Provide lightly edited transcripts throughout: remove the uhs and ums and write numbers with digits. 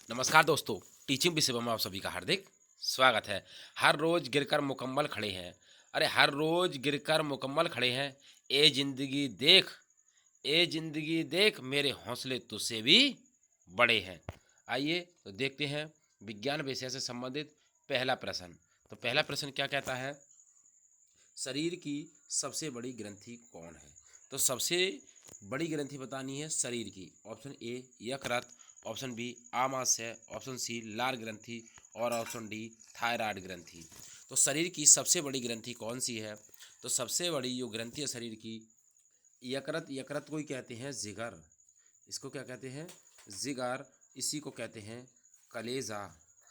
नमस्कार दोस्तों। टीचिंग विषय में आप सभी का हार्दिक स्वागत है। हर रोज गिरकर मुकम्मल खड़े हैं। अरे हर रोज गिरकर मुकम्मल खड़े हैं। ए जिंदगी देख, ए जिंदगी देख, मेरे हौसले तुझसे भी बड़े हैं। आइए तो देखते हैं विज्ञान विषय से संबंधित पहला प्रश्न। तो पहला प्रश्न क्या कहता है? शरीर की सबसे बड़ी ग्रंथि कौन है? तो सबसे बड़ी ग्रंथि बतानी है शरीर की। ऑप्शन ए यकृत, ऑप्शन बी आमाशय, ऑप्शन सी लार ग्रंथि और ऑप्शन डी थायराइड ग्रंथि। तो शरीर की सबसे बड़ी ग्रंथि कौन सी है? तो सबसे बड़ी जो ग्रंथि है शरीर की यकृत। यकृत को ही कहते हैं जिगर। इसको क्या कहते हैं? जिगर। इसी को कहते हैं कलेजा।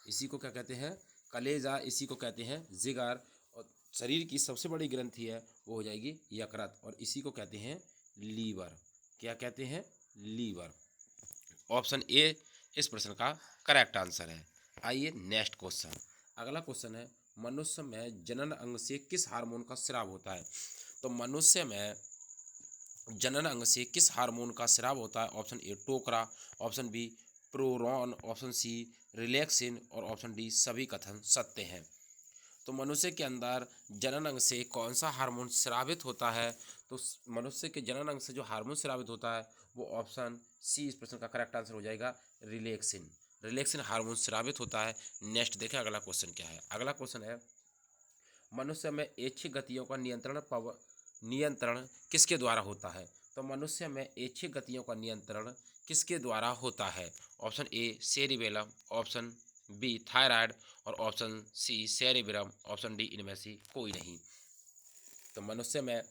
इसी को क्या कहते हैं? कलेजा। इसी को कहते हैं जिगर। और शरीर की सबसे बड़ी ग्रंथि है वो हो जाएगी यकृत, और इसी को कहते हैं लीवर। क्या कहते हैं? लीवर। ऑप्शन ए इस प्रश्न का करेक्ट आंसर है। आइए नेक्स्ट क्वेश्चन। अगला क्वेश्चन है, मनुष्य में जनन अंग से किस हार्मोन का स्राव होता है? तो मनुष्य में जनन अंग से किस हार्मोन का स्राव होता है? ऑप्शन ए टोकरा, ऑप्शन बी प्रोरॉन, ऑप्शन सी रिलैक्सिन और ऑप्शन डी सभी कथन सत्य हैं। तो मनुष्य के अंदर जनन अंग से कौन सा हार्मोन स्रावित होता है? तो मनुष्य के जनन अंग से जो हार्मोन स्रावित होता है वो ऑप्शन सी इस प्रश्न का करेक्ट आंसर हो जाएगा, रिलैक्सिन। रिलैक्सिन हार्मोन स्रावित होता है। नेक्स्ट देखें अगला क्वेश्चन क्या है। अगला क्वेश्चन है, मनुष्य में ऐच्छिक गतियों का नियंत्रण किसके द्वारा होता है? तो मनुष्य में ऐच्छिक गतियों का नियंत्रण किसके द्वारा होता है? Option A cerebellum, option B thyroid और option C cerebrum, option D इनमें से कोई नहीं। तो मनुष्य में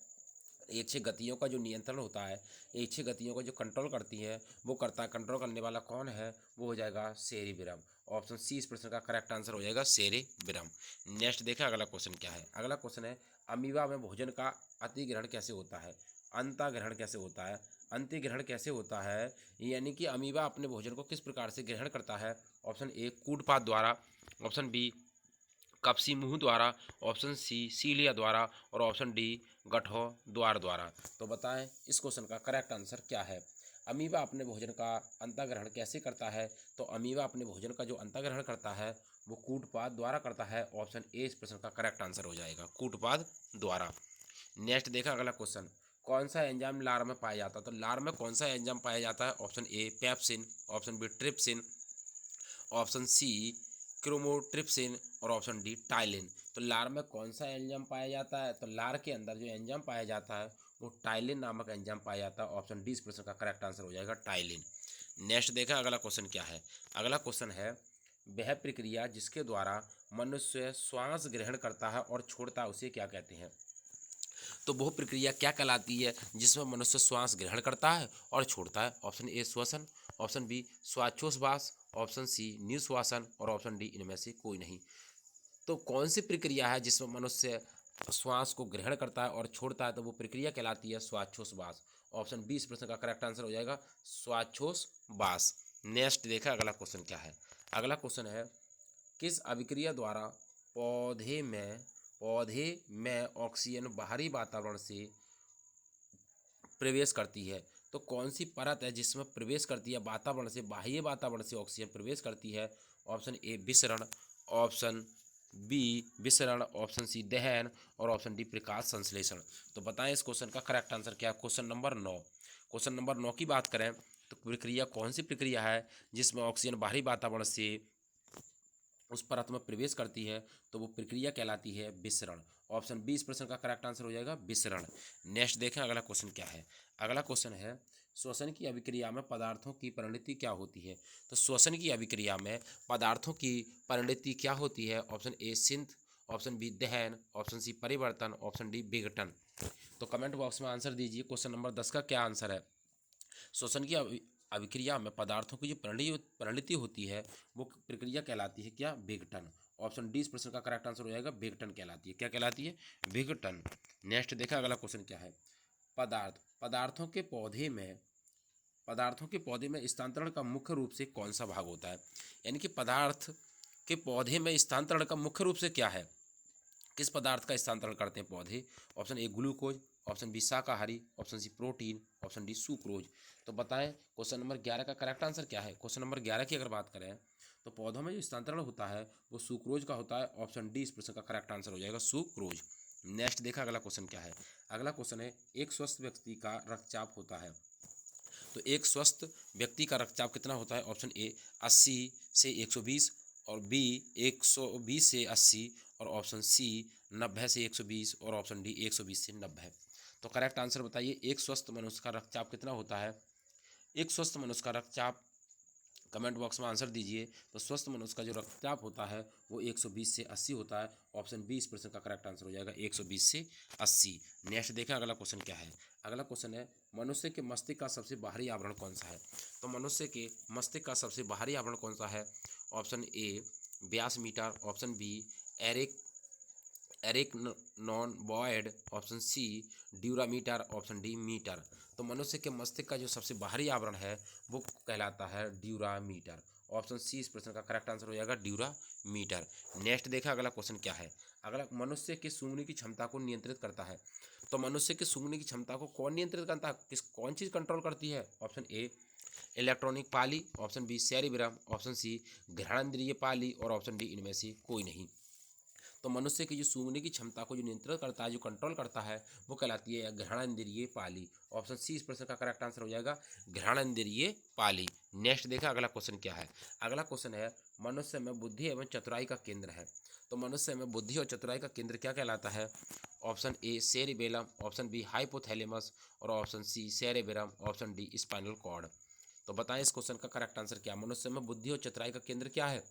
ऐच्छिक गतियों का जो नियंत्रण होता है, ऐच्छिक गतियों को जो कंट्रोल करती है, वो करता है, कंट्रोल करने वाला कौन है? वो हो जाएगा सेरिब्रम। ऑप्शन सी इस प्रश्न का करेक्ट आंसर हो जाएगा, सेरिब्रम। नेक्स्ट देखा अगला क्वेश्चन क्या है। अगला क्वेश्चन है, अमीबा में भोजन का अतिग्रहण कैसे होता है? अंतःग्रहण कैसे होता है? अंतिग्रहण कैसे होता है, यानी कि अमीबा अपने भोजन को किस प्रकार से ग्रहण करता है? ऑप्शन ए कूटपाद द्वारा, ऑप्शन बी कपसी मुंह द्वारा, ऑप्शन सी सीलिया द्वारा और ऑप्शन डी गठो द्वार द्वारा। तो बताएं इस क्वेश्चन का करेक्ट आंसर क्या है। अमीबा अपने भोजन का अंतःग्रहण कैसे करता है? तो अमीबा अपने भोजन का जो अंतःग्रहण करता है वो कूटपाद द्वारा करता है। ऑप्शन ए इस प्रश्न का करेक्ट आंसर हो जाएगा, कूटपाद द्वारा। नेक्स्ट देखा अगला क्वेश्चन, कौन सा एंजाइम लार में पाया जाता है? तो लार में कौन सा एंजाइम पाया जाता है? Option A pepsin, option B trypsin, option C chymotrypsin और ऑप्शन डी टाइलिन। तो लार में कौन सा एंजाइम पाया जाता है? तो लार के अंदर जो एंजाइम पाया जाता है वो टाइलिन नामक एंजाइम पाया जाता है। ऑप्शन डी इस प्रश्न का करेक्ट आंसर हो जाएगा, टाइलिन। नेक्स्ट देखा अगला क्वेश्चन क्या है। अगला क्वेश्चन है, वह प्रक्रिया जिसके द्वारा मनुष्य श्वास ग्रहण करता है और छोड़ता है उसे क्या कहते हैं? तो वह प्रक्रिया क्या कहलाती है जिसमें मनुष्य श्वास ग्रहण करता है और छोड़ता है? ऑप्शन ए श्वसन, ऑप्शन बी श्वासोच्छ्वास, ऑप्शन सी निश्वासन और ऑप्शन डी इनमें से कोई नहीं। तो कौन सी प्रक्रिया है जिसमें मनुष्य श्वास को ग्रहण करता है और छोड़ता है? तो वो प्रक्रिया कहलाती है श्वासोच्छ्वास। ऑप्शन बी इस प्रश्न का करेक्ट आंसर हो जाएगा, श्वासोच्छ्वास। नेक्स्ट देखा अगला क्वेश्चन क्या है। अगला क्वेश्चन है, किस अभिक्रिया द्वारा पौधे में पौधे में ऑक्सीजन बाहरी वातावरण से प्रवेश करती है? तो कौन सी परत है जिसमें प्रवेश करती है वातावरण से, बाह्य वातावरण से ऑक्सीजन प्रवेश करती है? ऑप्शन ए विसरण, ऑप्शन बी विसरण, ऑप्शन सी दहन और ऑप्शन डी प्रकाश संश्लेषण। तो बताएं इस क्वेश्चन का करेक्ट आंसर क्या है। Question number 9। क्वेश्चन नंबर 9 की बात करें तो प्रक्रिया कौन सी प्रक्रिया है जिसमें ऑक्सीजन बाहरी वातावरण से उस परत में प्रवेश करती है? तो वो प्रक्रिया कहलाती है विसरण। ऑप्शन बी इस प्रश्न का करेक्ट आंसर हो जाएगा, विसरण। नेक्स्ट देखें अगला क्वेश्चन क्या है। अगला क्वेश्चन है, श्वसन की अभिक्रिया में पदार्थों की परिणति क्या होती है? तो श्वसन की अभिक्रिया में पदार्थों की परिणति क्या होती है? ऑप्शन ए सिंथ, ऑप्शन बी दहन, ऑप्शन सी परिवर्तन, ऑप्शन डी विघटन। तो कमेंट बॉक्स में आंसर दीजिए, क्वेश्चन नंबर 10 का क्या आंसर है। श्वसन की अभिक्रिया में पदार्थों की जो परिणति होती है वो प्रक्रिया कहलाती है क्या? विघटन। ऑप्शन डी इस प्रश्न का करेक्ट आंसर हो जाएगा, विघटन कहलाती है। क्या कहलाती है? विघटन। नेक्स्ट देखा अगला क्वेश्चन क्या है। पदार्थों के पौधे में स्थानांतरण का मुख्य रूप से कौन सा भाग होता है? यानी कि पदार्थ के पौधे में स्थानांतरण का मुख्य रूप से क्या है? किस पदार्थ का स्थानांतरण करते हैं पौधे? Option A glucose, option B शाकाहारी, option C protein, option D sucrose. तो बताएं क्वेश्चन नंबर 11 का करेक्ट आंसर क्या है। क्वेश्चन नंबर 11 की अगर बात करें तो पौधों में जो स्थानांतरण होता है वो सुक्रोज का होता है। ऑप्शन डी इस प्रश्न का करेक्ट आंसर हो जाएगा, सुक्रोज। नेक्स्ट देखा अगला क्वेश्चन क्या है। अगला क्वेश्चन है एक स्वस्थ व्यक्ति का रक्तचाप होता है। तो एक स्वस्थ व्यक्ति का रक्तचाप कितना होता है। ऑप्शन ए 80 से 120 और बी 120 से 80 और ऑप्शन सी 90 से 120 और ऑप्शन डी 120 से 90। तो करेक्ट आंसर बताइए, एक स्वस्थ मनुष्य का रक्तचाप कितना होता है। एक स्वस्थ मनुष्य का रक्तचाप कमेंट बॉक्स में आंसर दीजिए। तो स्वस्थ मनुष्य का जो रक्तचाप होता है वो 120 से 80 होता है। ऑप्शन बी इस प्रश्न का करेक्ट आंसर हो जाएगा, 120 से 80। नेक्स्ट देखें अगला क्वेश्चन क्या है। अगला क्वेश्चन है मनुष्य के मस्तिष्क का सबसे बाहरी आवरण कौन सा है। तो मनुष्य के मस्तिष्क का सबसे बाहरी आवरण कौन सा है। ऑप्शन ए व्यास मीटर, ऑप्शन बी एरिक एरिक नॉन बॉयड, ऑप्शन सी ड्यूरामीटर, ऑप्शन डी मीटर। तो मनुष्य के मस्तिष्क का जो सबसे बाहरी आवरण है वो कहलाता है ड्यूरामीटर। ऑप्शन सी इस प्रश्न का करेक्ट आंसर हो जाएगा, ड्यूरामीटर। नेक्स्ट देखा अगला क्वेश्चन क्या है। अगला मनुष्य की सूंघने की क्षमता को नियंत्रित करता है। तो मनुष्य की सूंघने की क्षमता को कौन नियंत्रित करता है, कौन चीज़ कंट्रोल करती है। ऑप्शन ए इलेक्ट्रॉनिक पाली, option B cerebrum, option C घ्राणेंद्रिय पाली और ऑप्शन डी इनमें से कोई नहीं। तो मनुष्य की जो सूंघने की क्षमता को जो नियंत्रित करता है, जो कंट्रोल करता है, वो कहलाती है घ्राणेंद्रिय पाली। ऑप्शन सी इस प्रश्न का करेक्ट आंसर हो जाएगा, घ्राणेंद्रिय पाली। नेक्स्ट देखा अगला क्वेश्चन क्या है। अगला क्वेश्चन है मनुष्य में बुद्धि एवं चतुराई का केंद्र है। तो मनुष्य में बुद्धि और चतुराई का केंद्र क्या कहलाता है। Option A cerebellum, option B hypothalamus और option C cerebrum, option D spinal cord. तो बताएं इस क्वेश्चन का करेक्ट आंसर क्या। मनुष्य में बुद्धि और चतुराई का केंद्र क्या है।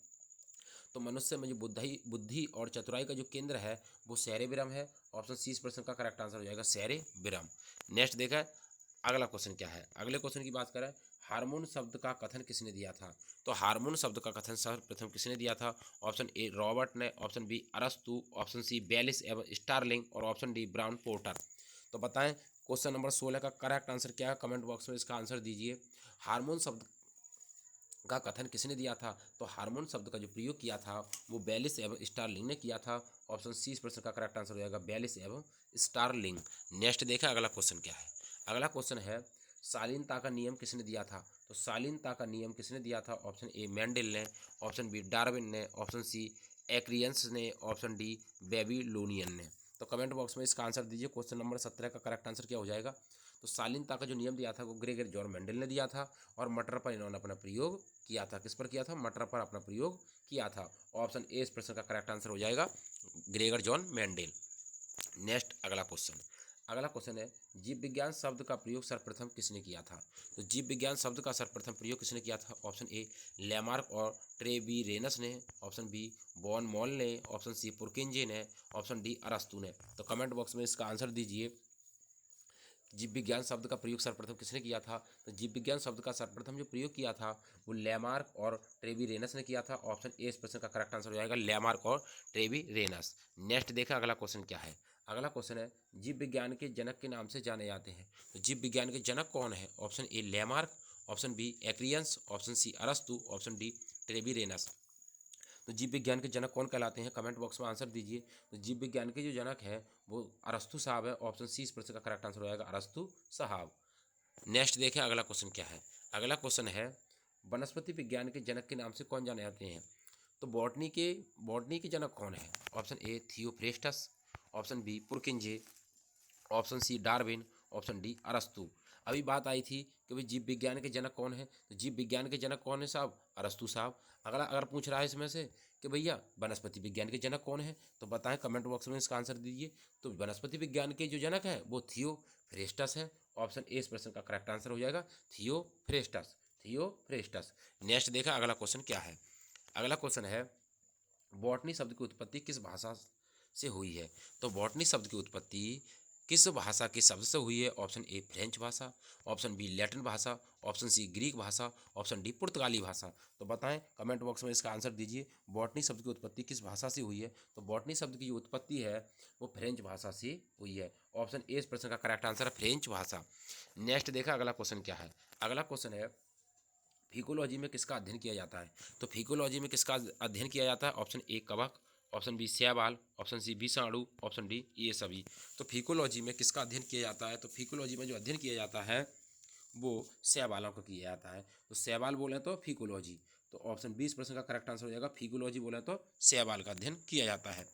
तो मनुष्य में जो बुद्धि और चतुराई का जो केंद्र है वो सेरेब्रम है। ऑप्शन सी इस प्रश्न का करेक्ट आंसर हो जाएगा, सेरेब्रम। नेक्स्ट देखा है अगला क्वेश्चन क्या है। अगले क्वेश्चन की बात करें, हार्मोन शब्द का कथन किसने दिया था। तो हार्मोन शब्द का कथन सर्वप्रथम किसने दिया था। ऑप्शन ए रॉबर्ट ने, ऑप्शन बी अरस्तु, ऑप्शन सी बेलिस एवं स्टारलिंग और ऑप्शन डी ब्राउन पोर्टर। तो बताएं क्वेश्चन नंबर 16 का करेक्ट आंसर क्या है, कमेंट बॉक्स में इसका आंसर दीजिए। हार्मोन शब्द का कथन किसने दिया था। तो हार्मोन शब्द का जो प्रयोग किया था वो बेलिस एवं स्टारलिंग ने किया था। ऑप्शन सी इस प्रश्न का करेक्ट आंसर हो जाएगा, बेलिस एवं स्टारलिंग। नेक्स्ट देखा अगला क्वेश्चन क्या है। अगला क्वेश्चन है शालीनता का नियम किसने दिया था। तो शालीनता का नियम किसने दिया था। ऑप्शन ए मेंडल ने, ऑप्शन बी डार्विन ने, ऑप्शन सी एक्रियंस ने, ऑप्शन डी बेबीलोनियन ने। तो कमेंट बॉक्स में इसका आंसर दीजिए। क्वेश्चन नंबर 17 का करेक्ट आंसर क्या हो जाएगा। तो शालीनता का जो नियम दिया था वो ग्रेगर जॉन मेंडल ने दिया था और मटर पर इन्होंने अपना प्रयोग किया था। किस पर किया था, मटर पर अपना प्रयोग किया था। ऑप्शन ए इस प्रश्न का करेक्ट आंसर हो जाएगा, ग्रेगर जॉन मेंडल। नेक्स्ट अगला क्वेश्चन। अगला क्वेश्चन है जीव विज्ञान शब्द का प्रयोग सर्वप्रथम किसने किया था। तो जीव विज्ञान शब्द का सर्वप्रथम प्रयोग किसने किया था। ऑप्शन ए लैमार्क और ट्रेवीरेनस ने, ऑप्शन बी बॉन मॉल ने, ऑप्शन सी पुरकिंजे ने, ऑप्शन डी अरस्तु ने। तो कमेंट बॉक्स में इसका आंसर दीजिए। जीव विज्ञान शब्द का प्रयोग सर्वप्रथम किसने किया था। तो जीव विज्ञान शब्द का सर्वप्रथम जो प्रयोग किया था वो लैमार्क और ट्रेवीरेनस ने किया था। ऑप्शन ए इस प्रश्न का करेक्ट आंसर हो जाएगा, लैमार्क और ट्रेवीरेनस। नेक्स्ट देखा अगला क्वेश्चन क्या है। अगला क्वेश्चन है जीव विज्ञान के जनक के नाम से जाने जाते हैं। तो जीव विज्ञान के जनक कौन है। Option A Lamarck, option B एक्रियंस, ऑप्शन सी अरस्तु, ऑप्शन डी ट्रेवीरेनस। तो जीव विज्ञान के जनक कौन कहलाते हैं, कमेंट बॉक्स में आंसर दीजिए। तो जीव विज्ञान के जो जनक है वो अरस्तु साहब है। ऑप्शन सी इस प्रश्न का करेक्ट आंसर हो जाएगा, अरस्तु साहब। नेक्स्ट देखें अगला क्वेश्चन क्या है। अगला क्वेश्चन है वनस्पति विज्ञान के जनक के नाम से कौन जाने जाते हैं। तो बॉटनी के जनक कौन है। Option A Theophrastus, option B Purkinje, option C Darwin, option D अरस्तु। अभी बात आई थी कि भाई जीव विज्ञान के जनक कौन है। तो जीव विज्ञान के जनक कौन है साहब, अरस्तु साहब। अगला अगर पूछ रहा है इसमें से कि भैया वनस्पति विज्ञान के जनक कौन है, तो बताएं कमेंट बॉक्स में इसका आंसर दीजिए। तो वनस्पति विज्ञान के जो जनक है वो थियोफ्रेस्टस है। ऑप्शन ए इस प्रश्न का करेक्ट आंसर हो जाएगा, थियोफ्रेस्टस, थियोफ्रेस्टस। नेक्स्ट देखा अगला क्वेश्चन क्या है। अगला क्वेश्चन है बॉटनी शब्द की उत्पत्ति किस भाषा से हुई है। तो बॉटनी शब्द की उत्पत्ति किस भाषा के शब्द से हुई है। ऑप्शन ए फ्रेंच भाषा, ऑप्शन बी लैटिन भाषा, ऑप्शन सी ग्रीक भाषा, ऑप्शन डी पुर्तगाली भाषा। तो बताएं कमेंट बॉक्स में इसका आंसर दीजिए। बॉटनी शब्द की उत्पत्ति किस भाषा से हुई है। तो बॉटनी शब्द की जो उत्पत्ति है वो फ्रेंच भाषा से हुई है। ऑप्शन ए इस प्रश्न का करेक्ट आंसर है, फ्रेंच भाषा। नेक्स्ट देखा अगला क्वेश्चन क्या है। अगला क्वेश्चन है फिकोलॉजी में किसका अध्ययन किया जाता है। तो फिकोलॉजी में किसका अध्ययन किया जाता है। ऑप्शन ए कवक, ऑप्शन बी शैवाल, ऑप्शन सी विषाणु, ऑप्शन डी ये सभी। तो फिकोलॉजी में किसका अध्ययन किया जाता है। तो फिकोलॉजी में जो अध्ययन किया जाता है वो शैवालों का किया जाता है। तो शैवाल बोले तो फिकोलॉजी, तो ऑप्शन 20% का करेक्ट आंसर हो जाएगा फिजियोलॉजी बोला तो शैवाल का अध्ययन किया जाता है।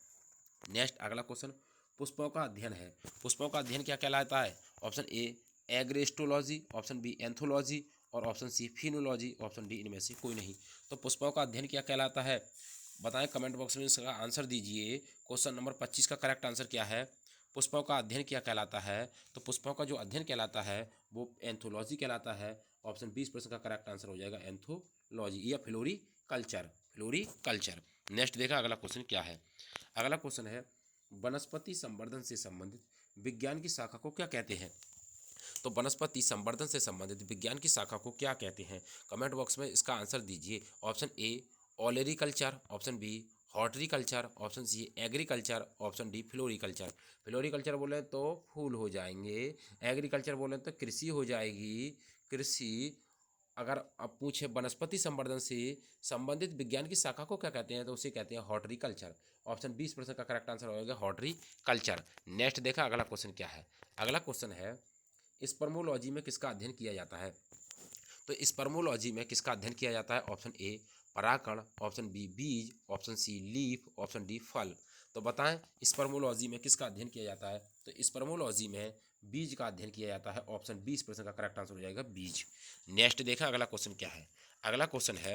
नेक्स्ट अगला क्वेश्चन पुष्पों का अध्ययन है। पुष्पों का अध्ययन क्या कहलाता है? Option A agrostology, option B anthology और option C phenology, option D इनमें से कोई नहीं। तो पुष्पों का अध्ययन क्या कहलाता है? बताएं कमेंट बॉक्स में इसका आंसर दीजिए। क्वेश्चन नंबर 25 का करेक्ट आंसर क्या है? पुष्पों का अध्ययन क्या कहलाता है? तो पुष्पों का जो अध्ययन कहलाता है वो एंथोलॉजी कहलाता है। ऑप्शन 20% का करेक्ट आंसर हो जाएगा एंथोलॉजी या floriculture, floriculture. Next देखा अगला क्वेश्चन क्या है। अगला क्वेश्चन है वनस्पति संवर्धन से संबंधित विज्ञान की शाखा को क्या कहते हैं? तो वनस्पति संवर्धन से संबंधित विज्ञान की शाखा को क्या कहते हैं? कमेंट बॉक्स में इसका आंसर दीजिए। Option A olericulture, option B horticulture, option C agriculture, option D floriculture. Floriculture बोले तो फूल हो जाएंगे, एग्रीकल्चर बोले तो कृषि हो जाएगी। कृषि अगर आप पूछे वनस्पति संवर्धन से संबंधित विज्ञान की शाखा को क्या कहते हैं तो उसे कहते हैं हॉर्टिकल्चर। ऑप्शन 20% का करेक्ट आंसर होगा हॉर्टिकल्चर। नेक्स्ट देखा अगला क्वेश्चन क्या है। अगला क्वेश्चन है स्पर्मोलॉजी में किसका अध्ययन किया जाता है? तो स्पर्मोलॉजी में किसका अध्ययन किया जाता है? ऑप्शन ए परागकण, ऑप्शन बी बीज, option C leaf, option D फल। तो बताएं स्पर्मोलॉजी में किसका अध्ययन किया जाता है? तो स्पर्मोलॉजी में बीज का अध्ययन किया जाता है। ऑप्शन 20% का करेक्ट आंसर हो जाएगा बीज। नेक्स्ट देखा अगला क्वेश्चन क्या है। अगला क्वेश्चन है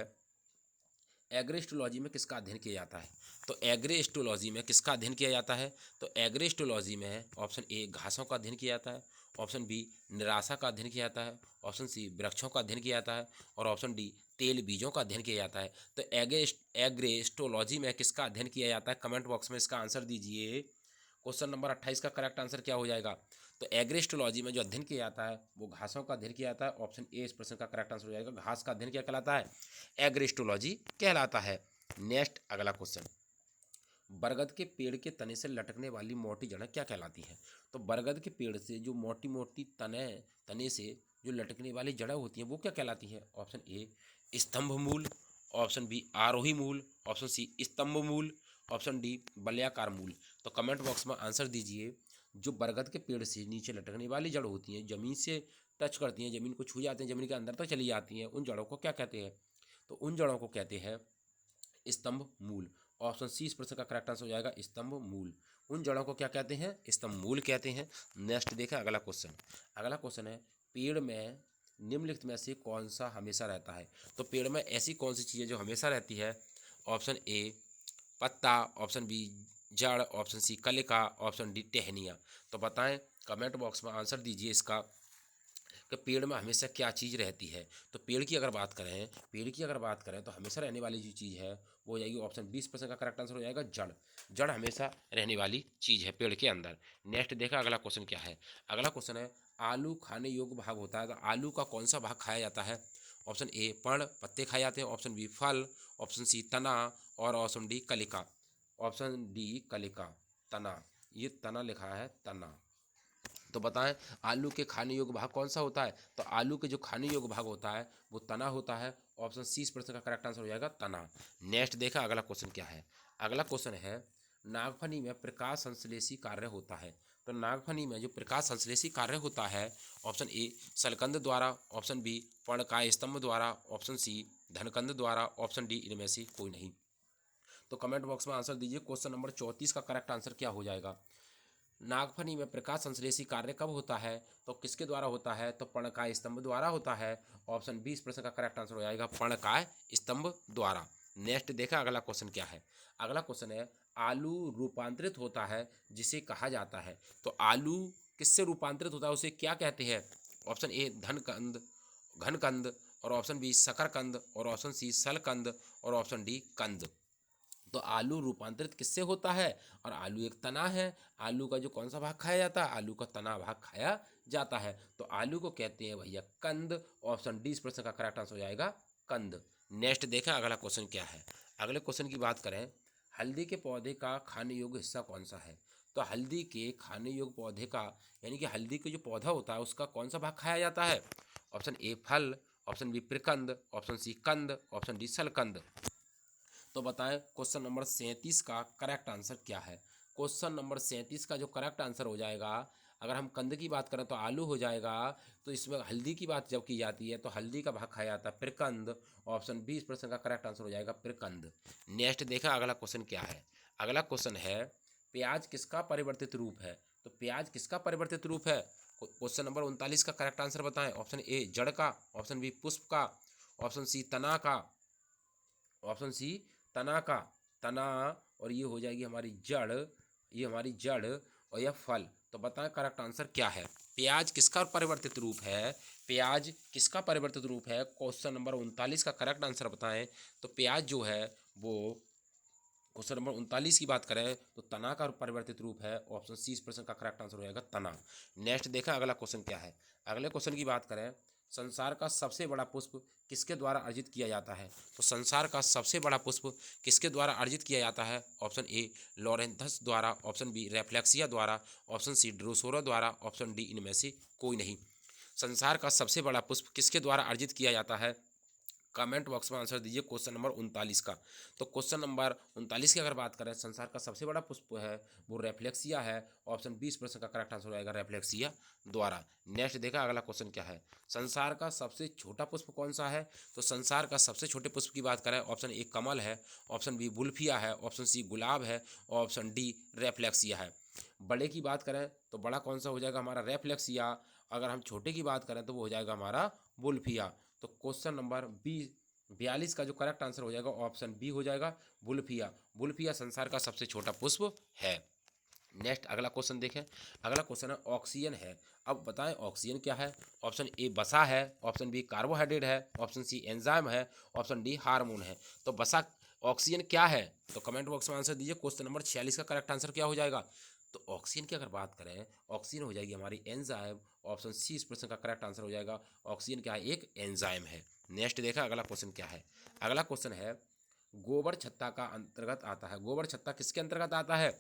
एग्रेस्टोलॉजी में किसका अध्ययन किया जाता है? तो एग्रेस्टोलॉजी में किसका अध्ययन किया जाता है? तो एग्रेस्टोलॉजी में ऑप्शन ए घासों का अध्ययन किया जाता है, ऑप्शन बी निराशा का अध्ययन किया जाता है, ऑप्शन सी वृक्षों का अध्ययन किया जाता है और ऑप्शन डी तेल बीजों का अध्ययन किया जाता है। तो एग्रेस्टोलॉजी में किसका अध्ययन किया जाता है? कमेंट बॉक्स में इसका आंसर दीजिए। क्वेश्चन नंबर 28 का करेक्ट आंसर क्या हो जाएगा? तो एग्रेस्टोलॉजी में जो अध्ययन किया जाता है वो घासों का अध्ययन किया जाता है। ऑप्शन ए इस प्रश्न का करेक्ट आंसर हो जाएगा। घास का अध्ययन क्या कहलाता है? एग्रेस्टोलॉजी कहलाता है। नेक्स्ट अगला क्वेश्चन बरगद के पेड़ के तने से लटकने वाली मोटी जड़ें क्या कहलाती हैं? तो बरगद के पेड़ से जो मोटी मोटी तने से जो लटकने वाली जड़ें होती हैं वो क्या कहलाती हैं? ऑप्शन ए स्तंभ मूल, ऑप्शन बी आरोही मूल, ऑप्शन सी स्तंभ मूल, ऑप्शन डी बलयाकार मूल। तो कमेंट बॉक्स में आंसर दीजिए। जो बरगद के पेड़ से नीचे लटकने वाली जड़ होती हैं, जमीन से टच करती हैं, जमीन को छू जाते हैं, जमीन के अंदर तक चली जाती हैं, उन जड़ों को क्या कहते हैं? तो उन जड़ों को कहते हैं स्तंभ मूल। ऑप्शन सी इस प्रश्न का करेक्ट आंसर हो जाएगा स्तंभ मूल। उन जड़ों को क्या कहते हैं? स्तंभ मूल कहते हैं। नेक्स्ट देखा अगला क्वेश्चन। अगला क्वेश्चन है पेड़ में निम्नलिखित में से कौन सा हमेशा रहता है? तो पेड़ में ऐसी कौन सी चीज़ है जो हमेशा रहती है? ऑप्शन ए पत्ता, ऑप्शन बी जड़, ऑप्शन सी कलिका, ऑप्शन डी टहनियाँ। तो बताएं कमेंट बॉक्स में आंसर दीजिए इसका कि पेड़ में हमेशा क्या चीज़ रहती है। तो पेड़ की अगर बात करें तो हमेशा रहने वाली जो चीज़ है वो हो जाएगी ऑप्शन 20% का करेक्ट आंसर हो जाएगा जड़। जड़ हमेशा रहने वाली चीज़ है पेड़ के अंदर। नेक्स्ट देखा अगला क्वेश्चन क्या है। अगला क्वेश्चन है आलू खाने योग्य भाग होता है तो आलू का कौन सा भाग खाया जाता है? ऑप्शन ए पर्ण पत्ते खाए जाते हैं, ऑप्शन बी फल, ऑप्शन सी तना और ऑप्शन डी कलिका। ऑप्शन डी कलिका, तना, ये तना लिखा है तना। तो बताएं आलू के खाने योग्य भाग कौन सा होता है? तो आलू के जो खाने योग्य भाग होता है वो तना होता है। ऑप्शन सी इस प्रश्न का करेक्ट आंसर हो जाएगा तना। नेक्स्ट देखा अगला क्वेश्चन क्या है। अगला क्वेश्चन है नागफनी में प्रकाश संश्लेषी कार्य होता है। तो नागफनी में जो प्रकाश संश्लेषी कार्य होता है ऑप्शन ए सलकंद द्वारा, ऑप्शन बी पर्णकाय स्तंभ द्वारा, ऑप्शन सी धनकंद द्वारा, ऑप्शन डी इनमें से कोई नहीं। तो कमेंट बॉक्स में आंसर दीजिए। क्वेश्चन नंबर 34 का करेक्ट आंसर क्या हो जाएगा? नागफनी में प्रकाश संश्लेषी कार्य कब होता है? तो किसके द्वारा होता है? तो पर्णकाय स्तंभ द्वारा होता है। ऑप्शन 20 प्रश्न का करेक्ट आंसर हो जाएगा पर्णकाय स्तंभ द्वारा। नेक्स्ट देखा अगला क्वेश्चन क्या है। अगला क्वेश्चन है आलू रूपांतरित होता है जिसे कहा जाता है। तो आलू किससे रूपांतरित होता है उसे क्या कहते हैं? ऑप्शन ए धनकंद, घनकंद और ऑप्शन बी शकरकंद और ऑप्शन सी सलकंद और ऑप्शन डी कंद। तो आलू रूपांतरित किससे होता है? और आलू एक तना है। आलू का जो कौन सा भाग खाया जाता है? आलू का तना भाग खाया जाता है। तो आलू को कहते हैं भैया कंद। ऑप्शन डी इस प्रश्न का करेक्ट आंसर हो जाएगा कंद। नेक्स्ट देखा अगला क्वेश्चन क्या है। अगले क्वेश्चन की बात करें हल्दी के पौधे का खाने योग्य हिस्सा कौन सा है? तो हल्दी के खाने योग्य पौधे का यानी कि हल्दी का जो पौधा होता है उसका कौन सा भाग खाया जाता है? ऑप्शन ए फल, ऑप्शन बी प्रकंद, ऑप्शन सी कंद, ऑप्शन डी सलकंद। तो बताएं क्वेश्चन नंबर 37 का करेक्ट आंसर क्या है। क्वेश्चन नंबर 37 का जो करेक्ट आंसर हो जाएगा अगर हम कंद की बात करें तो आलू हो जाएगा। तो इसमें हल्दी की बात जब की जाती है तो हल्दी का भाग खाया जाता है प्रकंद। ऑप्शन बी इस प्रश्न का करेक्ट आंसर हो जाएगा प्रकंद। नेक्स्ट देखा अगला क्वेश्चन क्या है। अगला क्वेश्चन है प्याज किसका परिवर्तित रूप है। तो प्याज किसका परिवर्तित रूप है। क्वेश्चन नंबर 39 का करेक्ट आंसर बताएं। ऑप्शन ए जड़ का, ऑप्शन बी पुष्प का, ऑप्शन सी तना का, ऑप्शन सी तना का, तना, और ये हो जाएगी हमारी जड़, ये हमारी जड़, और यह फल। तो बताएं करेक्ट आंसर क्या है। प्याज किसका परिवर्तित रूप है। प्याज किसका परिवर्तित रूप है। क्वेश्चन नंबर 39 का करेक्ट आंसर बताएं। तो प्याज जो है वो क्वेश्चन नंबर 39 की बात करें तो तना का परिवर्तित रूप है। ऑप्शन सी इस प्रश्न का करेक्ट आंसर हो जाएगा तना। नेक्स्ट देखा अगला क्वेश्चन क्या है। अगले क्वेश्चन की बात करें संसार का सबसे बड़ा पुष्प किसके द्वारा अर्जित किया जाता है। तो संसार का सबसे बड़ा पुष्प किसके द्वारा अर्जित किया जाता है। ऑप्शन ए लॉरेंथस द्वारा, ऑप्शन बी रेफ्लेक्सिया द्वारा, ऑप्शन सी ड्रोसोरा द्वारा, ऑप्शन डी इनमें से कोई नहीं। संसार का सबसे बड़ा पुष्प किसके द्वारा अर्जित किया जाता है। कमेंट बॉक्स में आंसर दीजिए क्वेश्चन नंबर 39 का। तो क्वेश्चन नंबर 39 की अगर बात करें संसार का सबसे बड़ा पुष्प है वो रेफ्लेक्सिया है। ऑप्शन 20 प्रश्न का करेक्ट आंसर हो जाएगा रेफ्लेक्सिया द्वारा। नेक्स्ट देखा अगला क्वेश्चन क्या है। संसार का सबसे छोटा पुष्प कौन सा है। तो संसार का सबसे छोटे पुष्प की बात करें ऑप्शन ए कमल है, ऑप्शन बी बुल्फिया है, ऑप्शन सी गुलाब है, ऑप्शन डी रेफ्लेक्सिया है। बड़े की बात करें तो बड़ा कौन सा हो जाएगा हमारा रेफ्लेक्सिया। अगर हम छोटे की बात करें तो वो हो जाएगा हमारा बुल्फिया। तो क्वेश्चन नंबर 42 का जो करेक्ट आंसर हो जाएगा ऑप्शन बी हो जाएगा बुल्फिया। बुल्फिया संसार का सबसे छोटा पुष्प है। नेक्स्ट अगला क्वेश्चन देखें। अगला क्वेश्चन है ऑक्सीजन है। अब बताएं ऑक्सीजन क्या है। ऑप्शन ए वसा है, ऑप्शन बी कार्बोहाइड्रेट है, ऑप्शन सी एंजाइम है, ऑप्शन डी हार्मोन है। तो वसा ऑक्सीजन क्या है। तो कमेंट बॉक्स में आंसर दीजिए। क्वेश्चन नंबर 46 का करेक्ट आंसर क्या हो जाएगा। तो ऑक्सीजन की अगर बात करें ऑक्सीजन हो जाएगी हमारी एंजाइम। ऑप्शन सी इस प्रश्न का करेक्ट आंसर हो जाएगा। ऑक्सीजन क्या है एक एंजाइम है। नेक्स्ट देखा अगला क्वेश्चन क्या है। अगला क्वेश्चन है गोबर छत्ता का अंतर्गत आता है। गोबर छत्ता किसके अंतर्गत आता है।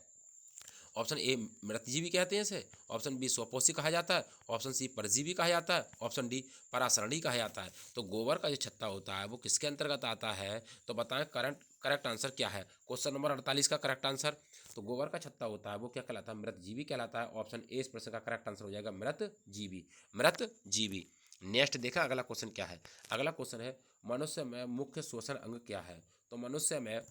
ऑप्शन ए मृतजीवी कहते हैं इसे, ऑप्शन बी स्वपोषी कहा जाता है, ऑप्शन सी परजीवी कहा जाता है, ऑप्शन डी परासरणी कहा जाता है। तो गोबर का जो छत्ता होता है वो किसके अंतर्गत आता है। तो बताएं करेक्ट आंसर क्या है। क्वेश्चन नंबर 48 का करेक्ट आंसर। तो गोबर का छत्ता होता है वो क्या कहलाता है मृतजीवी कहलाता है। ऑप्शन ए इस प्रश्न का करेक्ट आंसर हो जाएगा मृतजीवी, मृतजीवी। नेक्स्ट देखा अगला क्वेश्चन क्या है। अगला क्वेश्चन है मनुष्य में मुख्य श्वसन अंग क्या है। तो मनुष्य में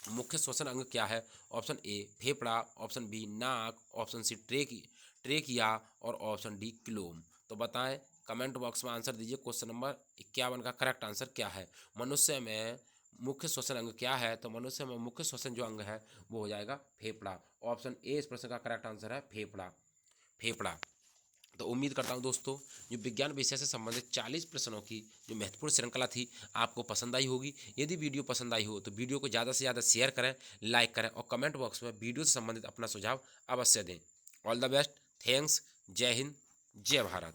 मुख्य श्वसन अंग क्या है। ऑप्शन ए फेफड़ा, ऑप्शन बी नाक, ऑप्शन सी ट्रेकिया, और ऑप्शन डी क्लोम। तो बताएं कमेंट बॉक्स में आंसर दीजिए। क्वेश्चन नंबर 51 का करेक्ट आंसर क्या है। मनुष्य में मुख्य श्वसन अंग क्या है। तो मनुष्य में मुख्य श्वसन जो अंग है वो हो जाएगा फेफड़ा। ऑप्शन ए इस प्रश्न का करेक्ट आंसर है फेफड़ा, फेफड़ा। तो उम्मीद करता हूं दोस्तों जो विज्ञान विषय से संबंधित 40 प्रश्नों की जो महत्वपूर्ण श्रृंखला थी आपको पसंद आई होगी। यदि वीडियो पसंद आई हो तो वीडियो को ज़्यादा से ज़्यादा शेयर करें, लाइक करें और कमेंट बॉक्स में वीडियो से संबंधित अपना सुझाव अवश्य दें। ऑल द बेस्ट, थैंक्स, जय हिंद, जय भारत।